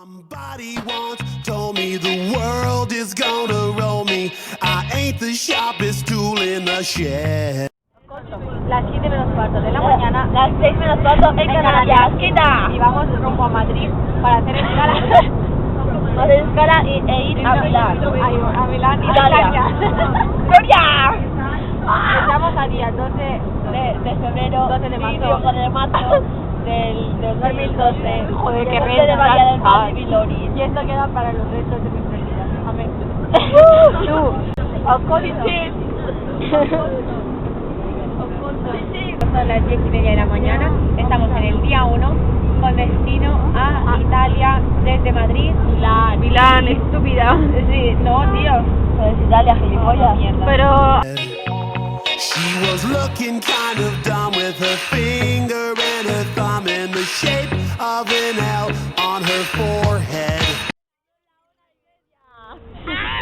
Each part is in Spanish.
Somebody once told me the world is gonna roll me. I ain't the sharpest tool in the shed. Las 7 menos cuarto de la mañana, las 6 menos cuarto en Canarias. ¡Quita! Y vamos rumbo a Madrid para hacer escala. Hacer escala e ir a Milán. A Milán, Italia. ¡Gloria! Estamos a día 12 de febrero, 12 de marzo. de marzo del 2012. Joder, qué renta de María del Mar y Vilori. Y esto queda para los restos de mis vidas. Amén. Son las 10:30 de la mañana. Estamos en el día 1 con destino a Italia desde Madrid. Milán, estúpida. Sí, no, tío. Pues Italia, gilipollas. Pero She was looking kind of dumb with her finger and her thumb in the shape of an L on her forehead.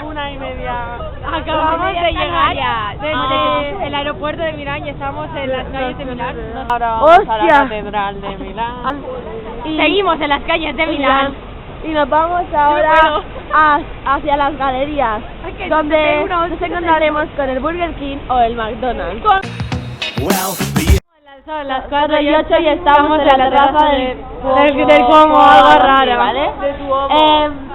1:30. Acabamos de llegar desde el aeropuerto de Milán y estamos en las calles de Milán. Ahora vamos a la catedral de Milán. Y seguimos en las calles de Milán. Y nos vamos ahora hacia las galerías, donde nos encontraremos con el Burger King o el McDonald's. Well, the Son las 4:08 y estamos en la terraza del Como, algo raro, ¿vale?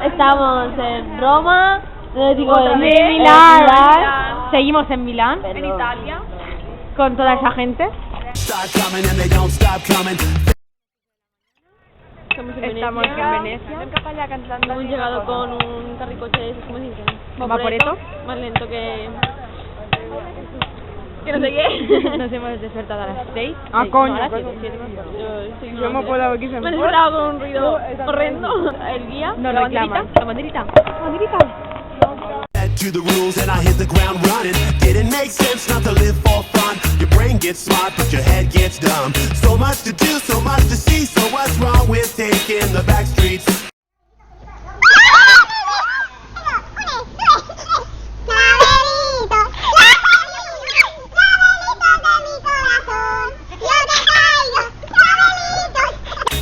Estamos en Roma, en Milán. Seguimos en Milán, en Italia, con toda esa gente. start coming and they don't stop coming. Estamos en Venecia. Hemos llegado con un carricoche de esos, ¿cómo se dice? ¿Vaporeto? Más lento que no sé qué. Nos hemos despertado a las 6. Coño. A las 7 más tarde. Yo me puedo aquí me he despertado con un ruido horrendo. El guía, Nos la reclaman. banderita. To the rules and I hit the ground running. Didn't make sense not to live for fun. Your brain gets smart but your head gets dumb. So much to do, so much to see. So what's wrong with taking the back streets?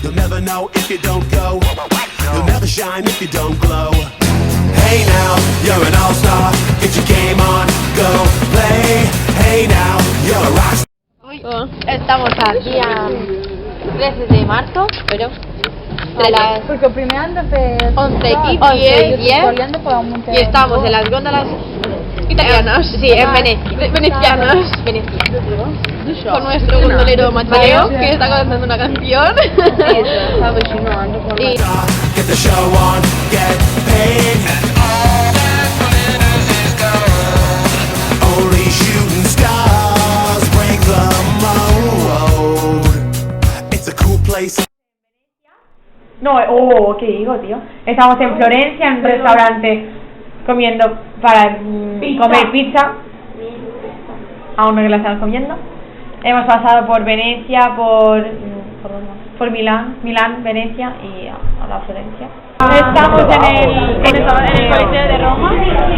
You'll never know if you don't go. You'll never shine if you don't glow. Hey now, you're an all-star. Get your game on, go play. Hey now, you're a rock. Estamos aquí a 13 de marzo, pero a las Porque primer han de fer 11 y 10 y estamos en las góndolas italianas, sí, en venecianas, con nuestro gondolero Mateo, que está cantando una canción. Y Get the show on, get paid. Only shooting stars break the mold. It's a cool place. No, ¿qué digo, tío? Estamos en Florencia, en un restaurante, comiendo para comer pizza. Aún no que la estamos comiendo. Hemos pasado por Venecia, por Milán, Venecia y a la Florencia. Estamos en el Coliseo de Roma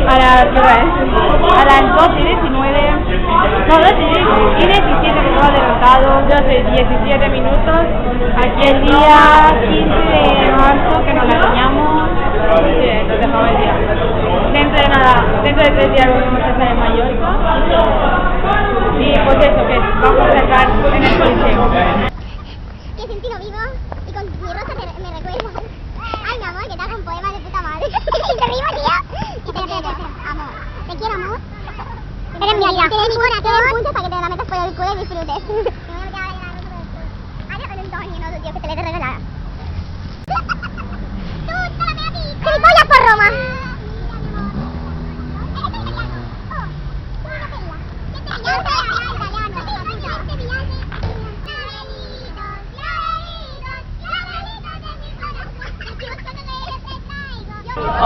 a las 12:19, no, 12:17 que estaba adelantado, 12:17 minutos. Aquí el día 15 de marzo que nos la soñamos. Sí, nos dejamos el día. Dentro de 3 días volvemos a estar en Mallorca. Y pues eso, que vamos a cerrar en el Coliseo. Que he sentido vivo y con mi rosa me recuerda. Ay, mi amor, que te hago un poema de puta madre. Y te río, tío. Y te quiero, amor. Te quiero, amor. Eres mi vida. Tienes puntos para que te la metas por el culo y disfrutes. Me voy a meter ahora en la rosa por el culo. Ay, con Antonio, no, tío, que te le he regalado. Tú, te la veo a ti. ¡Gilipollas por Roma!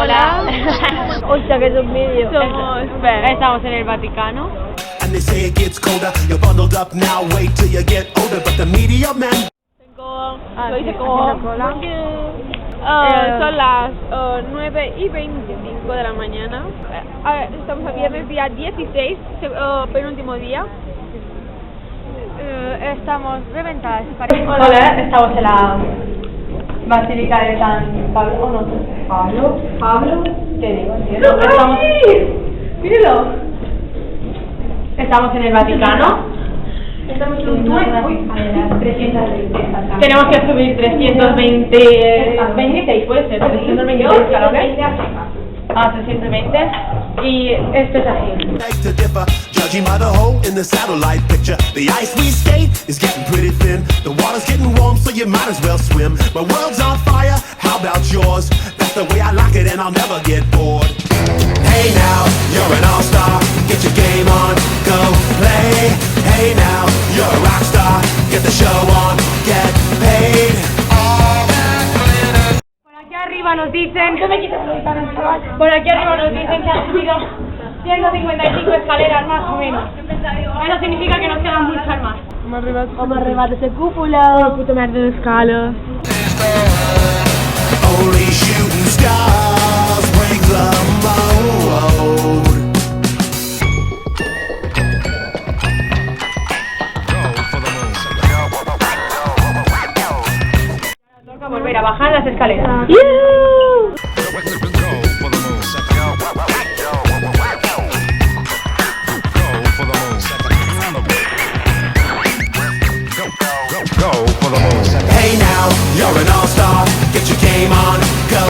hola. Hostia, que es un vídeo. Estamos en el Vaticano. And they say it gets colder. You're bundled up now, wait till you get older. But the media men. Son las 9:25 de la mañana. Estamos a viernes, día 16, penúltimo día. Estamos reventadas. Hola, estamos en la Basílica de San Pablo o no. Pablo, te digo, tío. Estamos... ¡Míralo! Estamos en el Vaticano. Tenemos que subir 326, puede ser, 326 escalones. 320. Y esto es así. Next to differ, judging by the hole in the satellite picture. The ice we skate is getting pretty thin. The water's getting warm, so you might as well swim. My world's on fire, how about yours? That's the way I like it, and I'll never get bored. Hey now, you're an all-star. Get your game on, go play. Hey now, you're a rock star. Get the show on, get paid. Por aquí arriba nos dicen... Por aquí arriba nos dicen que han subido 155 escaleras más o menos. Eso significa que nos quedan muchas más. Vamos arriba de esa cúpula. Puta merda de escala. Only shooting stars break the mold. Toca volver a bajar las escaleras. Hey now, you're an all-star. Get your game on, go.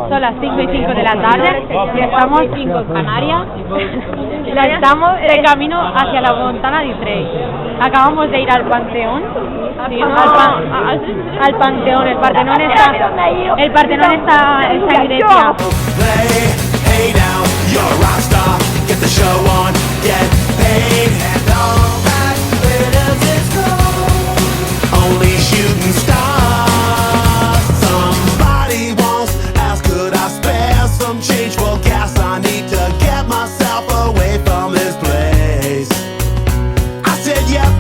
Son las 5:05 de la tarde y estamos 5 en Canarias. Ya estamos de camino hacia la Fontana di Trevi. Acabamos de ir al Panteón. Sí, al Panteón. El Partenón está en Grecia. Play. Hey now, you're a rock star. Get the show on, get paid. And all that glitters is gold. Only shooting stars. Somebody once asked, could I spare some change for gas? I need to get myself away from this place. I said, yep,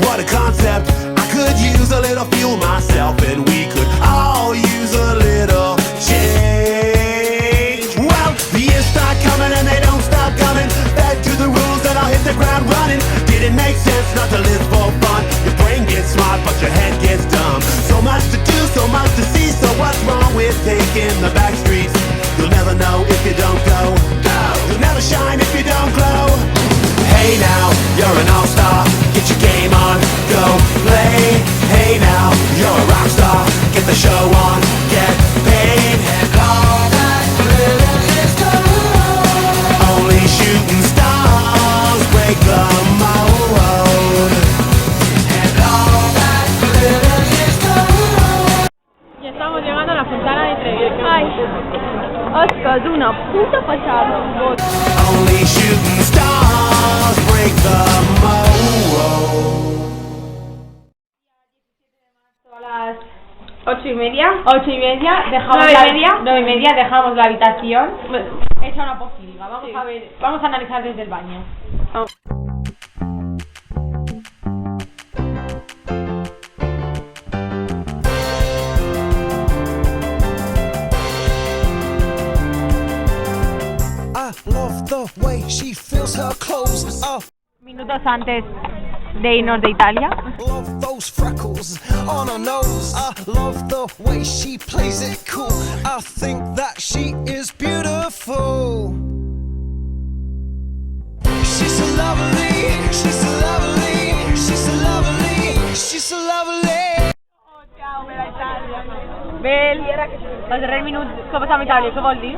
what a concept. I could use a little fuel myself, and we could all use a little change. Well, the years start coming and they don't stop coming. Back to the rules and I'll hit the ground running. Didn't make sense not to live for fun. Your brain gets smart but your head gets dumb. So much to do, so much to see. So what's wrong with taking the back streets? You'll never know if you don't go. You'll never shine if you don't glow. Hey now, you're an all-star. Get your game on, go play. Hey now, you're a rock star. Get the show on, get paid. And all that glitters is gold. Only shooting stars break the mold. And all that glitters is gold. Y estamos llegando a la Fontana di Trevi. Ay, Oscar, es una puta fachada. Only shooting stars break the mold. Son las 8:30. 8:30, dejamos 9:30. 9:30, dejamos la habitación. Hecha una pocilga. Vamos a analizar desde el baño. I love the way she feels her clothes. Minutos antes de irnos de Italia. Love those freckles on her nose. I love the way she plays it cool. I think that she is beautiful. She's so lovely. She's so lovely. She's so lovely. She's so lovely. Bel, els darrers minuts que passam a Itàlia, què vol dir?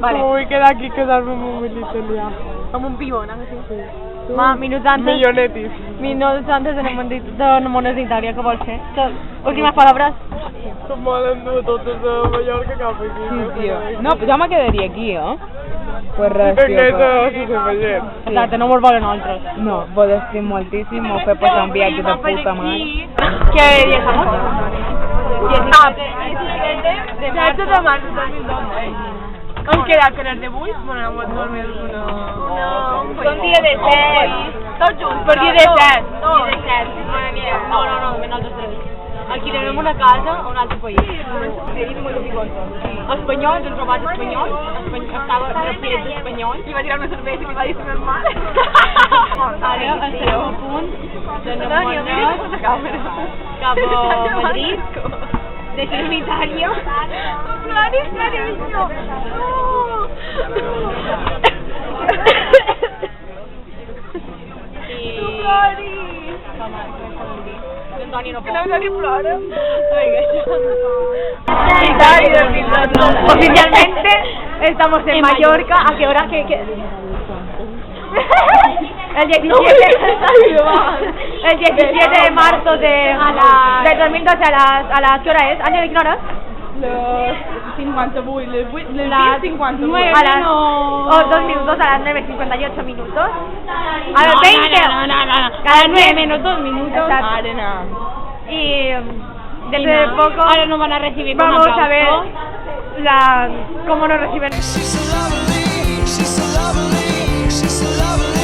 Vale. Vull quedar aquí i quedar-me amb un bull italià. Amb un pibón, ¿no? Sí. Ma, minuts antes... Millonetis. Minuts antes de Mones d'Itàlia, què vols fer? Últimes palabras. Que m'han endut totes de Mallorca cap aquí. Sí, tio. No, jo me quedaria aquí, Pues res, Que tio. aquesta se veient. Exacte, no mos volen altres. No, vos estim moltíssim, m'ho fer passar un viatge de puta mare. ¿Qué día estamos? 17 de marzo de 2012. ¿Os queda con el de Bull? Bueno, no hemos dormido uno... No, son días de set. Tots junts, per dia de set. Dia de set. Madre mía. No, nosaltres tres. Alquilarem una casa a un altre país. Espanyols, ens robats espanyols. Estava replet d'espanyols. I va tirar una cervesa i li va dir sobre el mar. Ara estarem a punt de anar cap a Madrid. de Trinitario. Floris, cariño. Oficialmente estamos en Mallorca. ¿A qué hora? ¿Qué? El 17 de marzo del 2012 a las ¿qué hora es? ¿A qué hora? Los 50, Las 50. 9 a las 2 minutos, a las 9:58 minutos. A las 20. Cada 9 menos 2 minutos. Y dentro de poco Ahora nos van a recibir con vamos un a ver aplauso. cómo nos reciben. She's so lovely, she's so lovely, she's so lovely.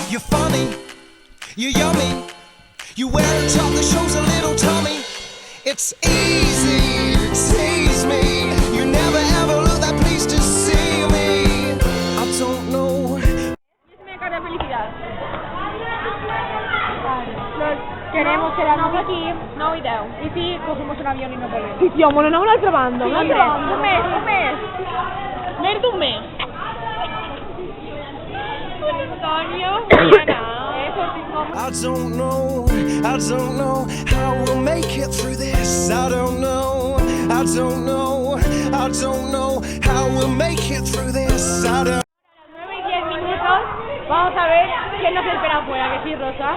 You're funny, you're yummy. You wear a top that shows a little tummy. It's easy to tease me. You never ever look that pleased to see me. I don't know. Queremos quedarnos aquí, no video. Y si cogemos un avión y no volvemos. Sí, sí, amor, no me lo grabando. Un mes. Menos de un mes. I don't know how we'll make it through this. I don't know how we'll make it through this. I don't 9:10 minutos. Vamos a ver quién nos espera afuera, que sí, Rosa.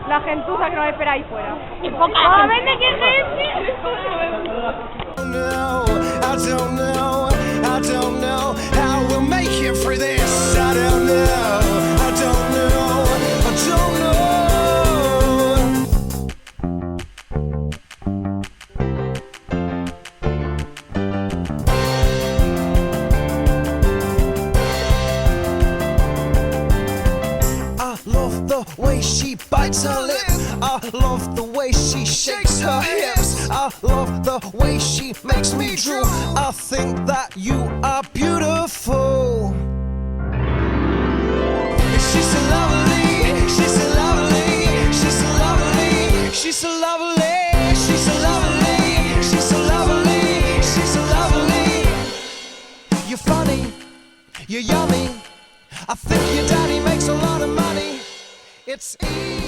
La gentuza que nos espera ahí fuera. ¡Oh, vente, qué gente! know how we'll make it through this. I don't know. I love the way she bites her lip. I love the way she shakes her hips. I love the way she makes me drool. I think that you are beautiful. She's so lovely, she's so lovely, she's so lovely, she's so lovely, she's so lovely, she's so lovely, she's so lovely. You're funny, you're yummy. I think your daddy makes a lot of money. It's easy.